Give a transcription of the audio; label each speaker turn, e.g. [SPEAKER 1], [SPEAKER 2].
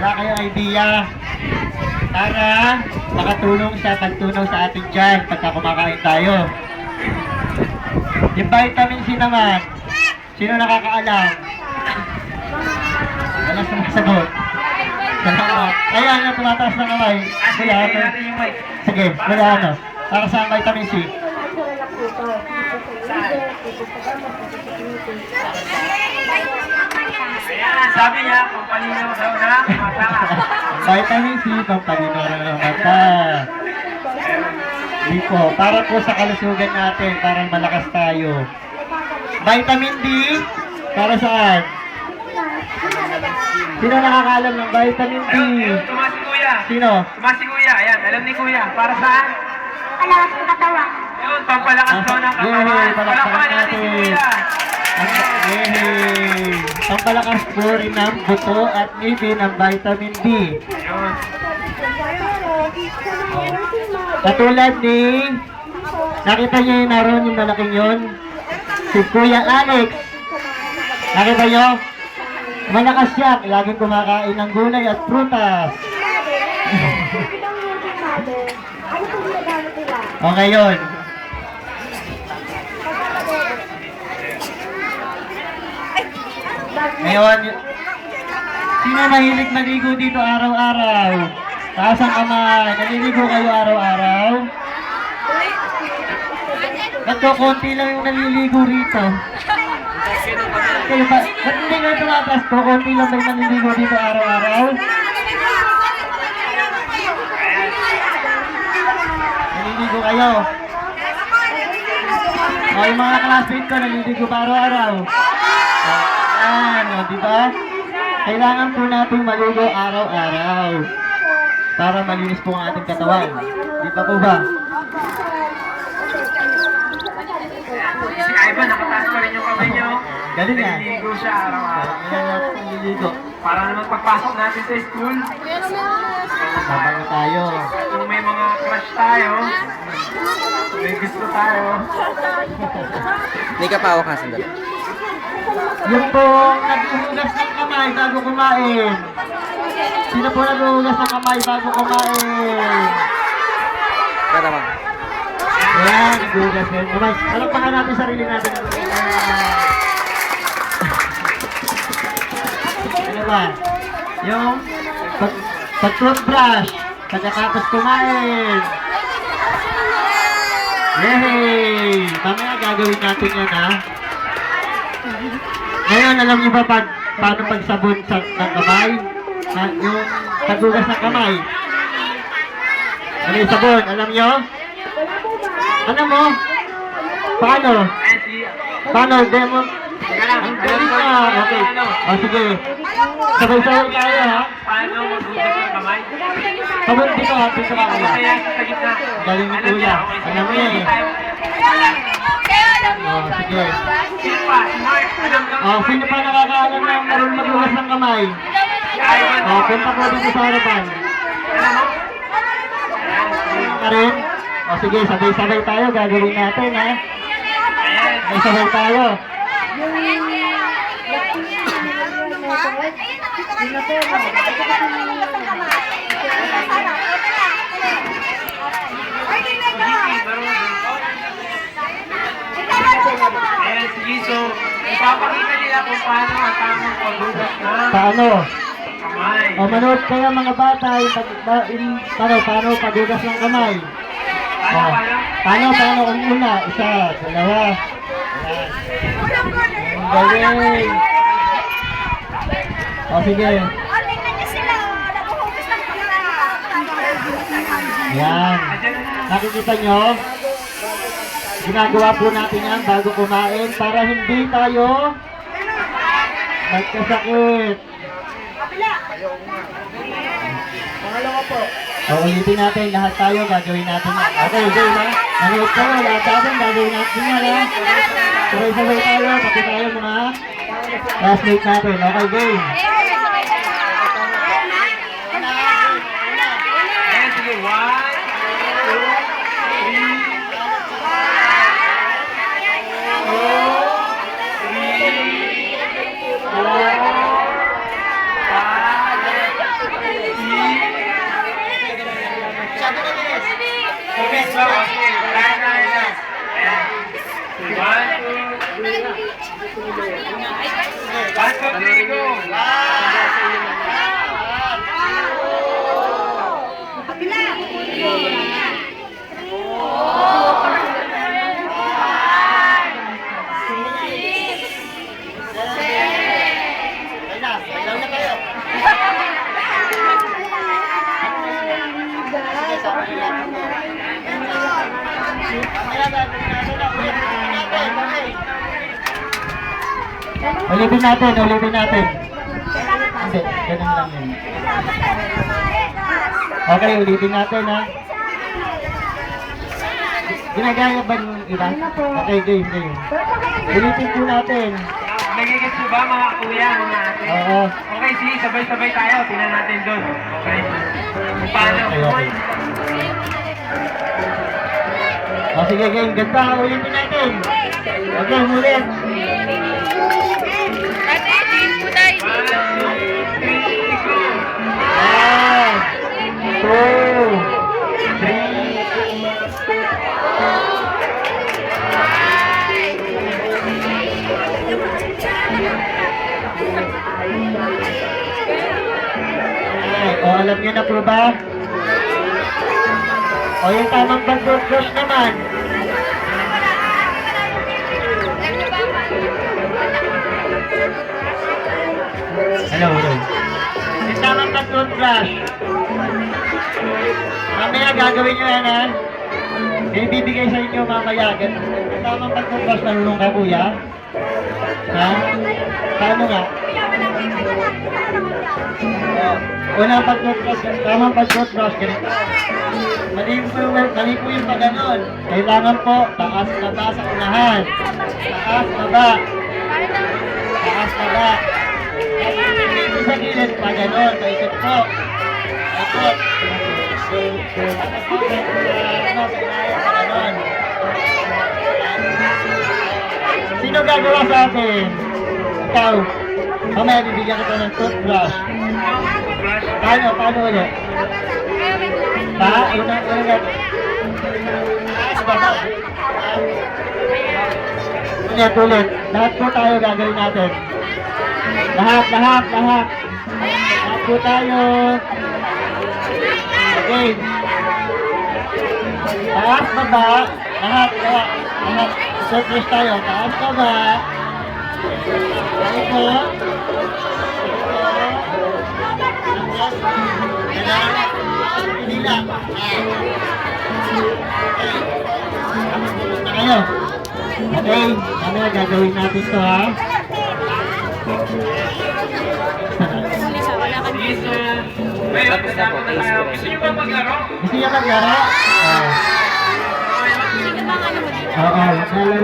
[SPEAKER 1] Wala kayong idea para makatulong sa pagtunaw sa atin dyan pagka kumakain tayo. Yung vitamin C naman, sino nakakaalam? Wala sumasagot. Salamat. Ayan, yung tumataas ng kamay. Sige, wala ano. Para sa vitamin C.
[SPEAKER 2] Sabi niya, pampalinaw daw na mata.
[SPEAKER 1] Vitamin C, pampalinaw ng mata. Di po, para po sa kalusugan natin, para malakas tayo. Vitamin D, para saan? Sino nakakaalam ng vitamin D?
[SPEAKER 2] Tumasi kuya.
[SPEAKER 1] Sino?
[SPEAKER 2] Tumasi kuya. Ayan, alam ni kuya. Para saan?
[SPEAKER 3] Palakas ng katawan.
[SPEAKER 2] Yun, pampalakas daw ng katawan.
[SPEAKER 1] Yay, palakpakan
[SPEAKER 2] Palakpakan natin si
[SPEAKER 1] natin.
[SPEAKER 2] kuya.
[SPEAKER 1] Yay! Pampalakas po rin ng buto at ngipin ng vitamin D.
[SPEAKER 2] Yun.
[SPEAKER 1] Katulad ni, nakita niyo yung naroon yung malaking yun? Si Kuya Alex. Nakita niyo? Malakas siya, laging kumakain ng gulay at prutas. Okay yun. Ngayon, sino mahilig maligo dito araw-araw? Taas ang kamay. Naliligo kayo araw-araw? Ba't ko konti lang yung naliligo rito? Kayo ba? Ba't hindi nga tumataas ko? Konti lang ba yung naliligo dito araw-araw? Naliligo kayo? O, yung mga classmate ko, naliligo pa araw-araw? Ayan, o, diba? Kailangan po natin maligo araw-araw para malinis po ang ating katawan. Di ba po ba?
[SPEAKER 2] Si Ivan, nakataas pa rin yung kamay niyo.
[SPEAKER 1] Galing nga.
[SPEAKER 2] Naliligo siya araw-araw.
[SPEAKER 1] Kailangan natin naliligo.
[SPEAKER 2] Para naman pagpasok natin sa school,
[SPEAKER 1] Sabango tayo.
[SPEAKER 2] kung may mga crush tayo, may gusto tayo.
[SPEAKER 4] Hindi ka pa ako ka sandali.
[SPEAKER 1] Yung po nag-uhugas ng kamay bago kumain. Sino po nag-uhugas ng kamay bago kumain?
[SPEAKER 4] Kaya naman.
[SPEAKER 1] Ayan, nag-uhugas ng kamay. Palakpakan natin sarili natin. Ano ba? Yung pag-toothbrush pagkatapos kumain. Yay! Mamaya gagawin natin yan, ha? Ngayon, alam niyo ba paano pagsabon ng kamay? Yung paghugas ng kamay. Ano yung sabon? Alam niyo? Alam mo? Paano?
[SPEAKER 2] Ayan si...
[SPEAKER 1] Paano? Demo?
[SPEAKER 2] Teka lang,
[SPEAKER 1] Ang
[SPEAKER 2] alam
[SPEAKER 1] galing
[SPEAKER 2] ko
[SPEAKER 1] ka. Okay. O, sige. Sabay-sabay tayo, ha?
[SPEAKER 2] paano maghugas ng kamay.
[SPEAKER 1] Sabon dito, ha? Dito ka kaya.
[SPEAKER 2] Kaya sa gitna.
[SPEAKER 1] Galing ni Kuya. Alam mo yan, eh. O, sige.
[SPEAKER 2] Sino pa? Si Mark. Alam ka?
[SPEAKER 1] O, sino pa nakakaalam na marunong maghugas ng kamay?
[SPEAKER 2] Si Ivan.
[SPEAKER 1] O, punta po dito sa harapan.
[SPEAKER 2] Alam mo?
[SPEAKER 1] Ka rin? O, sige, sabay-sabay tayo. Gagawin natin, ha?
[SPEAKER 2] Ayan.
[SPEAKER 1] Sabay-sabay tayo.
[SPEAKER 2] Ayan, sige. So, ipapakita nila kung paano ang tamang paghugas ng
[SPEAKER 1] Paano?
[SPEAKER 2] kamay.
[SPEAKER 1] O, manood kayo mga bata. Paano paghugas ng kamay? O, paano? Ang una? Isa, dalawa. Ang galing. O, sige. Yan. Nakikita nyo? Ginagawa po natin yan bago kumain para hindi tayo magkasakit. O, ulitin natin. Lahat tayo gagawin natin yan. Okay, game ha? Nanood kayo. Lahat natin gagawin natin yan ha? Sabay-sabay tayo. Pati tayo mga classmate natin. Okay, game.
[SPEAKER 2] Ayan, sige. 1, 2, 3, 4, 5, Panoorin nyo.
[SPEAKER 1] Bailaw na kayo. Ulitin natin. Hindi, ganun lang yun. Okay, ulitin natin ha. Ginagaya ba yung iba? Okay, game. Ulitin po natin.
[SPEAKER 2] Nagigits po ba mga kuya, mga ate?
[SPEAKER 1] Oo.
[SPEAKER 2] Okay, sige, sabay-sabay tayo. Tingnan natin doon. Okay. Kung paano.
[SPEAKER 1] Okay. O sige, game. Ganda, ulitin natin. Okay, ulit. 1, 2, 3. O, alam niyo na po ba? O, yung tamang pag-brush naman. Hello. Yung tamang pag-brush. Mamaya gagawin nyo yan, ha? May bibigay sa inyo mamaya. Yung tamang pag-brush, nalulong ka, kuya? Ha? Paano nga? Unang pag-toothbrush, tamang pag-toothbrush, ganito. Mali po yung pag-ganon. Kailangan po, taas na ba sa unahan? Taas na ba? Taas na ba? Dito sa gilid, pag-ganon, paikot po. Paikot. Tapos po, sa ilalim, pag-ganon. Sino gagawa sa atin? Ikaw. Mamaya bibigyan kita ng toothbrush. Paano ulit? Unang. Ulit. Lahat po tayo gagawin natin. Lahat. Lahat po tayo. Okay. Taas na ba? Lahat. Toothbrush tayo. Taas na ba? Ito. Nila. Kayo. Okay, mamaya gagawin natin to, ha?
[SPEAKER 2] Sige, sir. Ngayon, kasama na tayo. Gusto nyo ba maglaro?
[SPEAKER 1] Gusto niya maglaro? Oo. Oo.